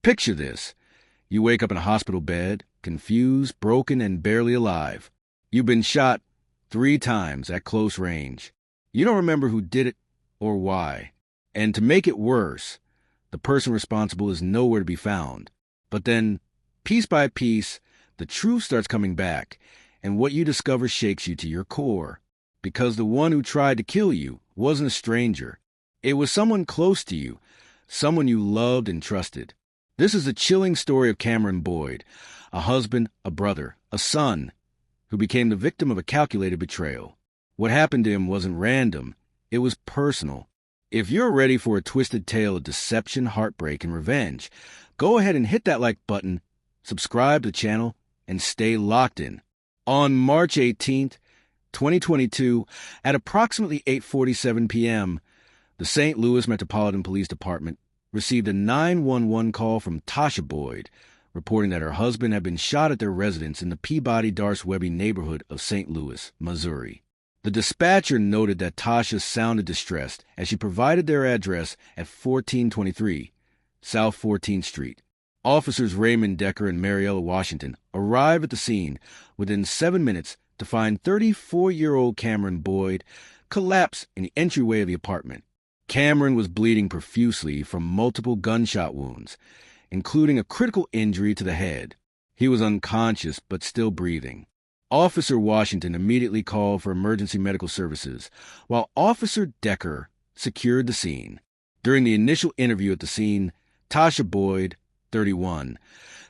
Picture this. You wake up in a hospital bed, confused, broken, and barely alive. You've been shot 3 times at close range. You don't remember who did it or why. And to make it worse, the person responsible is nowhere to be found. But then, piece by piece, the truth starts coming back, and what you discover shakes you to your core. Because the one who tried to kill you wasn't a stranger. It was someone close to you, someone you loved and trusted. This is the chilling story of Cameron Boyd, a husband, a brother, a son, who became the victim of a calculated betrayal. What happened to him wasn't random, it was personal. If you're ready for a twisted tale of deception, heartbreak, and revenge, go ahead and hit that like button, subscribe to the channel, and stay locked in. On March 18th, 2022, at approximately 8:47 p.m., the St. Louis Metropolitan Police Department received a 911 call from Tasha Boyd, reporting that her husband had been shot at their residence in the Peabody-Darst-Webby neighborhood of St. Louis, Missouri. The dispatcher noted that Tasha sounded distressed as she provided their address at 1423 South 14th Street. Officers Raymond Decker and Mariella Washington arrived at the scene within 7 minutes to find 34-year-old Cameron Boyd collapsed in the entryway of the apartment. Cameron was bleeding profusely from multiple gunshot wounds, including a critical injury to the head. He was unconscious but still breathing. Officer Washington immediately called for emergency medical services, while Officer Decker secured the scene. During the initial interview at the scene, Tasha Boyd, 31,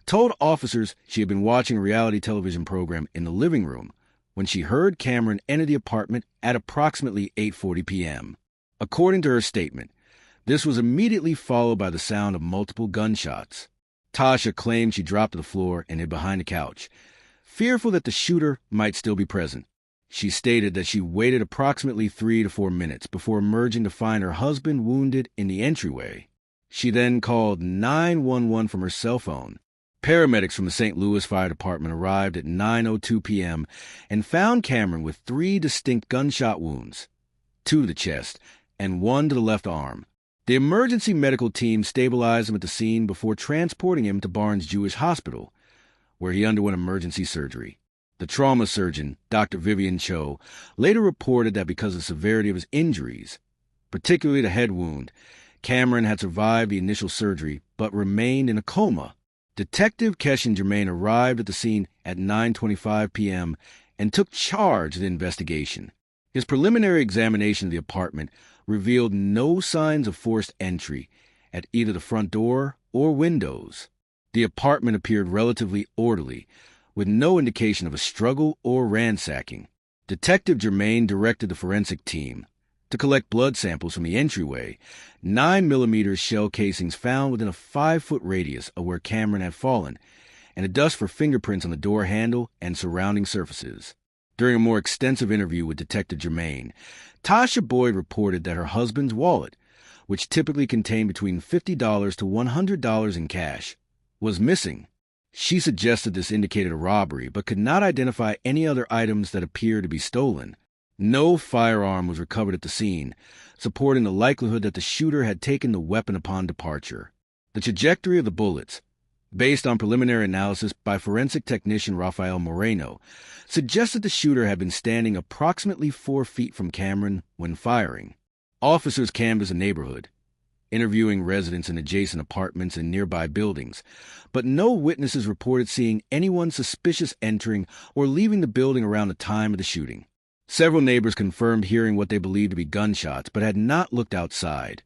told officers she had been watching a reality television program in the living room when she heard Cameron enter the apartment at approximately 8:40 p.m. According to her statement, this was immediately followed by the sound of multiple gunshots. Tasha claimed she dropped to the floor and hid behind a couch, fearful that the shooter might still be present. She stated that she waited approximately 3 to 4 minutes before emerging to find her husband wounded in the entryway. She then called 911 from her cell phone. Paramedics from the St. Louis Fire Department arrived at 9:02 p.m. and found Cameron with 3 distinct gunshot wounds, 2 to the chest and 1 to the left arm. The emergency medical team stabilized him at the scene before transporting him to Barnes Jewish Hospital, where he underwent emergency surgery. The trauma surgeon, Dr. Vivian Cho, later reported that because of the severity of his injuries, particularly the head wound, Cameron had survived the initial surgery but remained in a coma. Detective Keshin Germain arrived at the scene at 9:25 p.m. and took charge of the investigation. His preliminary examination of the apartment revealed no signs of forced entry at either the front door or windows. The apartment appeared relatively orderly, with no indication of a struggle or ransacking. Detective Germain directed the forensic team to collect blood samples from the entryway, 9mm shell casings found within a 5-foot radius of where Cameron had fallen, and a dust for fingerprints on the door handle and surrounding surfaces. During a more extensive interview with Detective Germain, Tasha Boyd reported that her husband's wallet, which typically contained between $50 to $100 in cash, was missing. She suggested this indicated a robbery, but could not identify any other items that appeared to be stolen. No firearm was recovered at the scene, supporting the likelihood that the shooter had taken the weapon upon departure. The trajectory of the bullets, based on preliminary analysis by forensic technician Rafael Moreno, suggested the shooter had been standing approximately 4 feet from Cameron when firing. Officers canvassed the neighborhood, interviewing residents in adjacent apartments and nearby buildings, but no witnesses reported seeing anyone suspicious entering or leaving the building around the time of the shooting. Several neighbors confirmed hearing what they believed to be gunshots, but had not looked outside,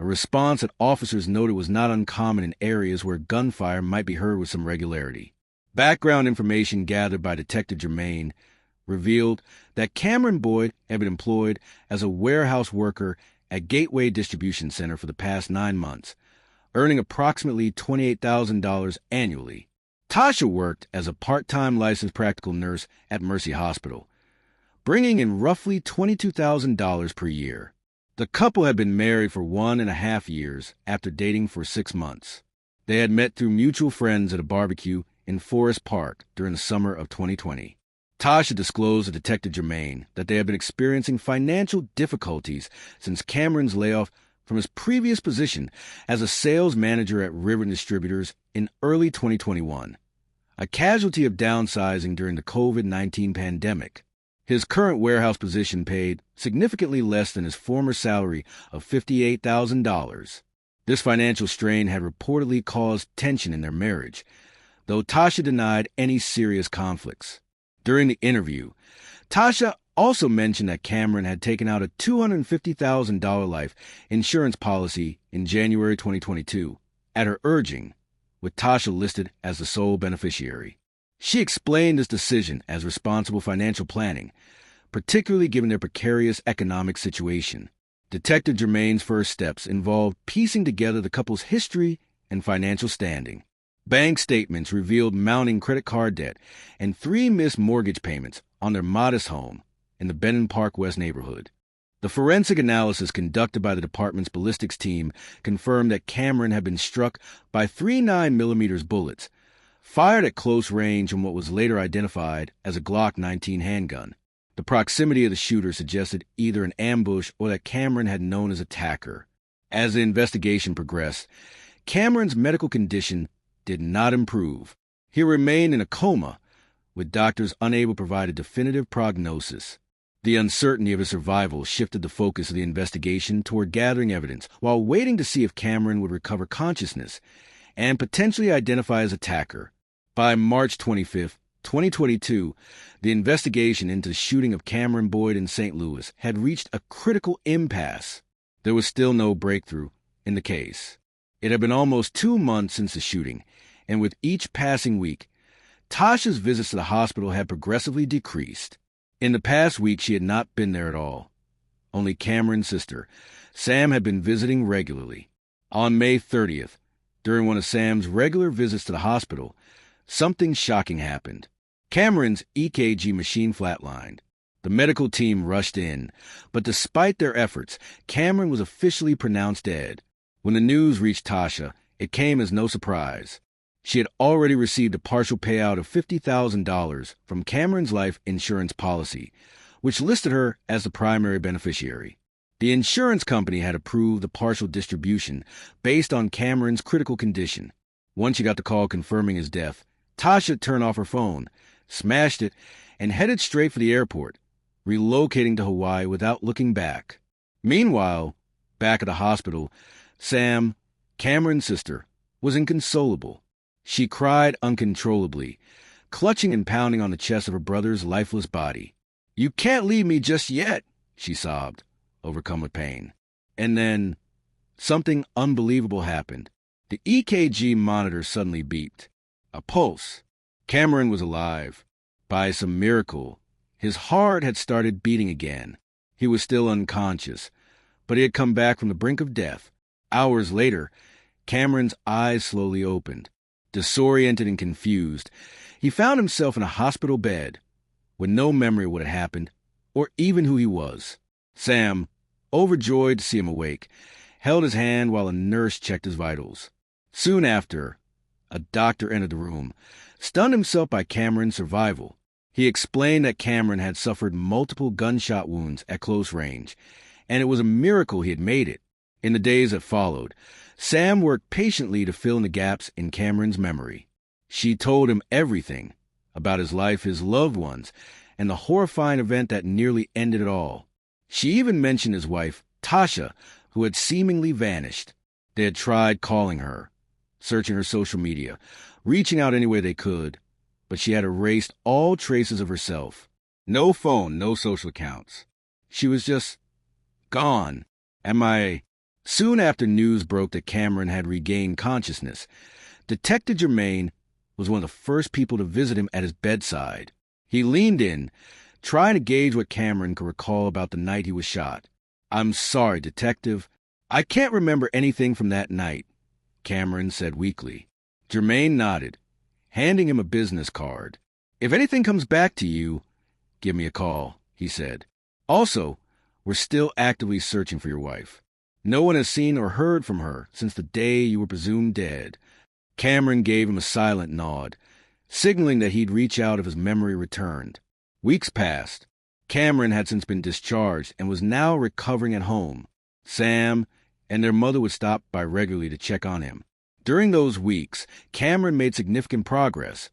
a response that officers noted was not uncommon in areas where gunfire might be heard with some regularity. Background information gathered by Detective Germain revealed that Cameron Boyd had been employed as a warehouse worker at Gateway Distribution Center for the past 9 months, earning approximately $28,000 annually. Tasha worked as a part-time licensed practical nurse at Mercy Hospital, bringing in roughly $22,000 per year. The couple had been married for 1.5 years after dating for 6 months. They had met through mutual friends at a barbecue in Forest Park during the summer of 2020. Tasha disclosed to Detective Germain that they had been experiencing financial difficulties since Cameron's layoff from his previous position as a sales manager at River Distributors in early 2021, a casualty of downsizing during the COVID-19 pandemic. His current warehouse position paid significantly less than his former salary of $58,000. This financial strain had reportedly caused tension in their marriage, though Tasha denied any serious conflicts. During the interview, Tasha also mentioned that Cameron had taken out a $250,000 life insurance policy in January 2022, at her urging, with Tasha listed as the sole beneficiary. She explained this decision as responsible financial planning, particularly given their precarious economic situation. Detective Germain's first steps involved piecing together the couple's history and financial standing. Bank statements revealed mounting credit card debt and 3 missed mortgage payments on their modest home in the Benton Park West neighborhood. The forensic analysis conducted by the department's ballistics team confirmed that Cameron had been struck by 3 9mm bullets, fired at close range from what was later identified as a Glock 19 handgun. The proximity of the shooter suggested either an ambush or that Cameron had known his attacker. As the investigation progressed, Cameron's medical condition did not improve. He remained in a coma, with doctors unable to provide a definitive prognosis. The uncertainty of his survival shifted the focus of the investigation toward gathering evidence while waiting to see if Cameron would recover consciousness and potentially identify his attacker. By March 25, 2022, the investigation into the shooting of Cameron Boyd in St. Louis had reached a critical impasse. There was still no breakthrough in the case. It had been almost 2 months since the shooting, and with each passing week, Tasha's visits to the hospital had progressively decreased. In the past week, she had not been there at all. Only Cameron's sister, Sam, had been visiting regularly. On May 30th, during one of Sam's regular visits to the hospital, something shocking happened. Cameron's EKG machine flatlined. The medical team rushed in, but despite their efforts, Cameron was officially pronounced dead. When the news reached Tasha, it came as no surprise. She had already received a partial payout of $50,000 from Cameron's life insurance policy, which listed her as the primary beneficiary. The insurance company had approved the partial distribution based on Cameron's critical condition. Once she got the call confirming his death, Tasha turned off her phone, smashed it, and headed straight for the airport, relocating to Hawaii without looking back. Meanwhile, back at the hospital, Sam, Cameron's sister, was inconsolable. She cried uncontrollably, clutching and pounding on the chest of her brother's lifeless body. "You can't leave me just yet," she sobbed, overcome with pain. And then, something unbelievable happened. The EKG monitor suddenly beeped. A pulse. Cameron was alive. By some miracle, his heart had started beating again. He was still unconscious, but he had come back from the brink of death. Hours later, Cameron's eyes slowly opened. Disoriented and confused, he found himself in a hospital bed, with no memory of what had happened, or even who he was. Sam, overjoyed to see him awake, held his hand while a nurse checked his vitals. Soon after, a doctor entered the room, stunned himself by Cameron's survival. He explained that Cameron had suffered multiple gunshot wounds at close range, and it was a miracle he had made it. In the days that followed, Sam worked patiently to fill in the gaps in Cameron's memory. She told him everything about his life, his loved ones, and the horrifying event that nearly ended it all. She even mentioned his wife, Tasha, who had seemingly vanished. They had tried calling her, searching her social media, reaching out any way they could, but she had erased all traces of herself. No phone, no social accounts. She was just gone. Soon after news broke that Cameron had regained consciousness, Detective Germain was one of the first people to visit him at his bedside. He leaned in, trying to gauge what Cameron could recall about the night he was shot. "I'm sorry, Detective. I can't remember anything from that night," Cameron said weakly. Germain nodded, handing him a business card. "If anything comes back to you, give me a call," he said. "Also, we're still actively searching for your wife. No one has seen or heard from her since the day you were presumed dead." Cameron gave him a silent nod, signaling that he'd reach out if his memory returned. Weeks passed. Cameron had since been discharged and was now recovering at home. Sam, and their mother would stop by regularly to check on him. During those weeks, Cameron made significant progress,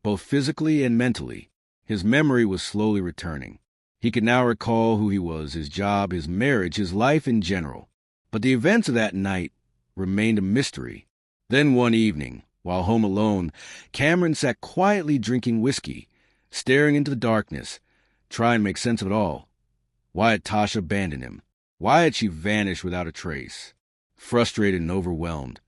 both physically and mentally. His memory was slowly returning. He could now recall who he was, his job, his marriage, his life in general. But the events of that night remained a mystery. Then one evening, while home alone, Cameron sat quietly drinking whiskey, staring into the darkness, trying to make sense of it all. Why had Tasha abandoned him? Why had she vanished without a trace? Frustrated and overwhelmed,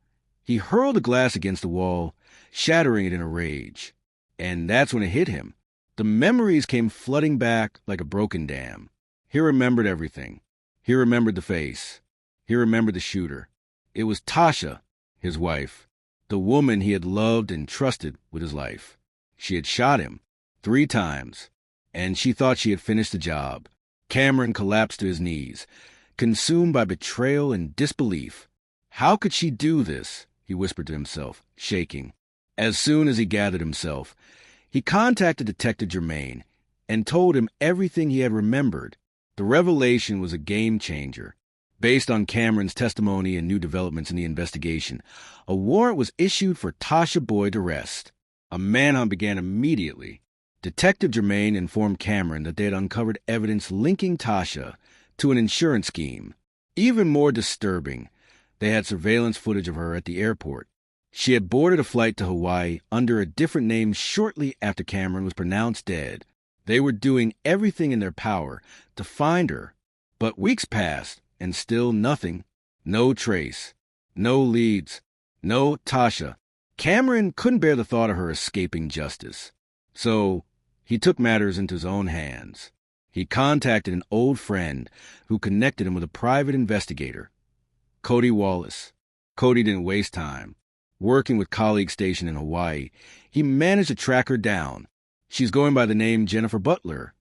he hurled a glass against the wall, shattering it in a rage. And that's when it hit him. The memories came flooding back like a broken dam. He remembered everything. He remembered the face. He remembered the shooter. It was Tasha, his wife, the woman he had loved and trusted with his life. She had shot him 3 times, and she thought she had finished the job. Cameron collapsed to his knees, consumed by betrayal and disbelief. How could she do this? He whispered to himself, shaking. As soon as he gathered himself, he contacted Detective Germain and told him everything he had remembered. The revelation was a game changer. Based on Cameron's testimony and new developments in the investigation, a warrant was issued for Tasha Boyd arrest. A manhunt began immediately. Detective Germain informed Cameron that they had uncovered evidence linking Tasha to an insurance scheme. Even more disturbing, they had surveillance footage of her at the airport. She had boarded a flight to Hawaii under a different name shortly after Cameron was pronounced dead. They were doing everything in their power to find her. But weeks passed, and still nothing. No trace. No leads. No Tasha. Cameron couldn't bear the thought of her escaping justice. So he took matters into his own hands. He contacted an old friend who connected him with a private investigator, Cody Wallace. Cody didn't waste time. Working with colleagues stationed in Hawaii, he managed to track her down. She's going by the name Jennifer Butler,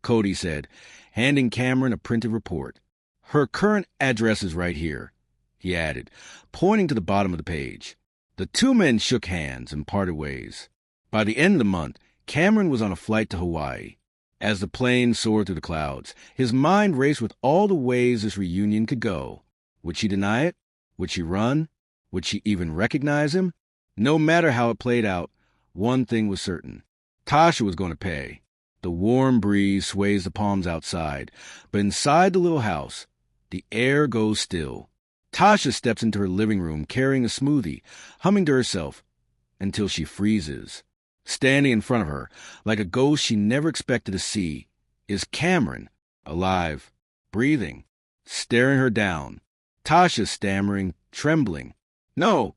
Cody said, handing Cameron a printed report. Her current address is right here, he added, pointing to the bottom of the page. The 2 men shook hands and parted ways. By the end of the month, Cameron was on a flight to Hawaii. As the plane soared through the clouds, his mind raced with all the ways this reunion could go. Would she deny it? Would she run? Would she even recognize him? No matter how it played out, one thing was certain. Tasha was going to pay. The warm breeze sways the palms outside, but inside the little house, the air goes still. Tasha steps into her living room carrying a smoothie, humming to herself, until she freezes. Standing in front of her, like a ghost she never expected to see, is Cameron, alive, breathing, staring her down. Tasha stammering, trembling. No,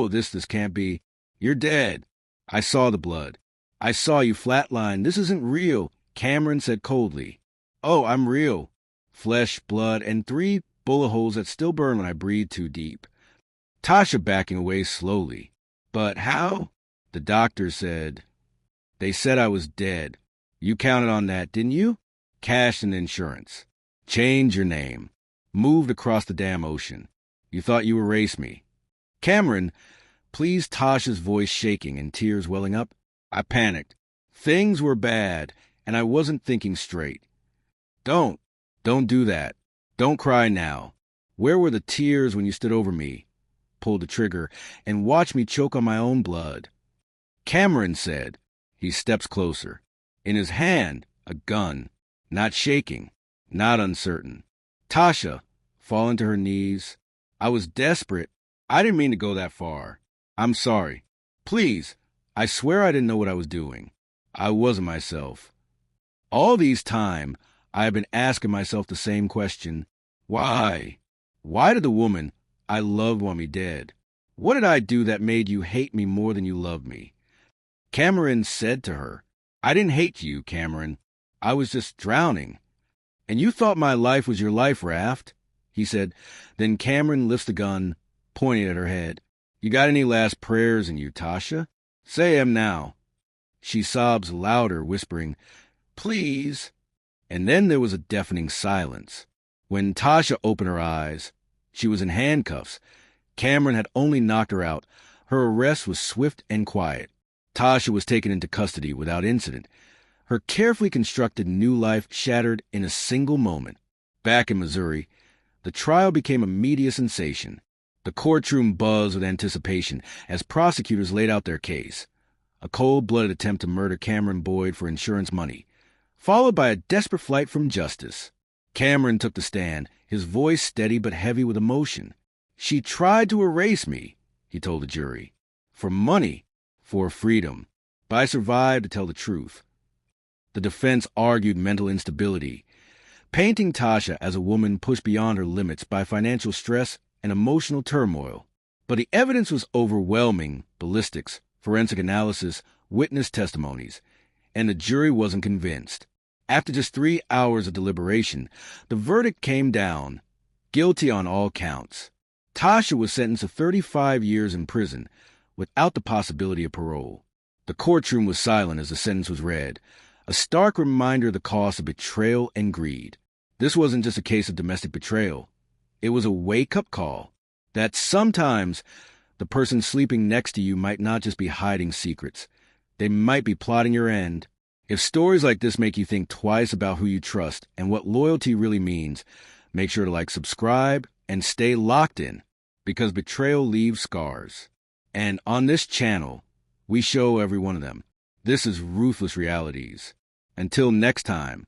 this can't be. You're dead. I saw the blood. I saw you flatline. This isn't real, Cameron said coldly. Oh, I'm real. Flesh, blood, and 3 bullet holes that still burn when I breathe too deep. Tasha backing away slowly. But how? The doctor said. They said I was dead. You counted on that, didn't you? Cash and insurance. Change your name. Moved across the damn ocean. You thought you erased me. Cameron, pleased Tasha's voice shaking and tears welling up. I panicked. Things were bad, and I wasn't thinking straight. Don't do that. Don't cry now. Where were the tears when you stood over me, pulled the trigger, and watched me choke on my own blood? Cameron said. He steps closer. In his hand, a gun. Not shaking, not uncertain. Tasha, falling to her knees. I was desperate. I didn't mean to go that far. I'm sorry. Please, I swear I didn't know what I was doing. I wasn't myself. All these time, I have been asking myself the same question. Why? Why did the woman I loved want me dead? What did I do that made you hate me more than you love me? Cameron said to her, I didn't hate you, Cameron. I was just drowning. And you thought my life was your life raft? He said. Then Cameron lifts the gun, pointing at her head. You got any last prayers in you, Tasha? Say 'em now. She sobs louder, whispering, Please. And then there was a deafening silence. When Tasha opened her eyes, she was in handcuffs. Cameron had only knocked her out. Her arrest was swift and quiet. Tasha was taken into custody without incident. Her carefully constructed new life shattered in a single moment. Back in Missouri, The trial became a media sensation. The courtroom buzzed with anticipation as prosecutors laid out their case. A cold-blooded attempt to murder Cameron Boyd for insurance money, followed by a desperate flight from justice. Cameron took the stand, his voice steady but heavy with emotion. "She tried to erase me," he told the jury. "For money, for freedom. But I survived to tell the truth." The defense argued mental instability, painting Tasha as a woman pushed beyond her limits by financial stress and emotional turmoil. But the evidence was overwhelming: ballistics, forensic analysis, witness testimonies, and the jury wasn't convinced. After just 3 hours of deliberation, the verdict came down: guilty on all counts. Tasha was sentenced to 35 years in prison, without the possibility of parole. The courtroom was silent as the sentence was read, a stark reminder of the cost of betrayal and greed. This wasn't just a case of domestic betrayal. It was a wake-up call that sometimes the person sleeping next to you might not just be hiding secrets. They might be plotting your end. If stories like this make you think twice about who you trust and what loyalty really means, make sure to subscribe, and stay locked in, because betrayal leaves scars. And on this channel, we show every one of them. This is Ruthless Realities. Until next time.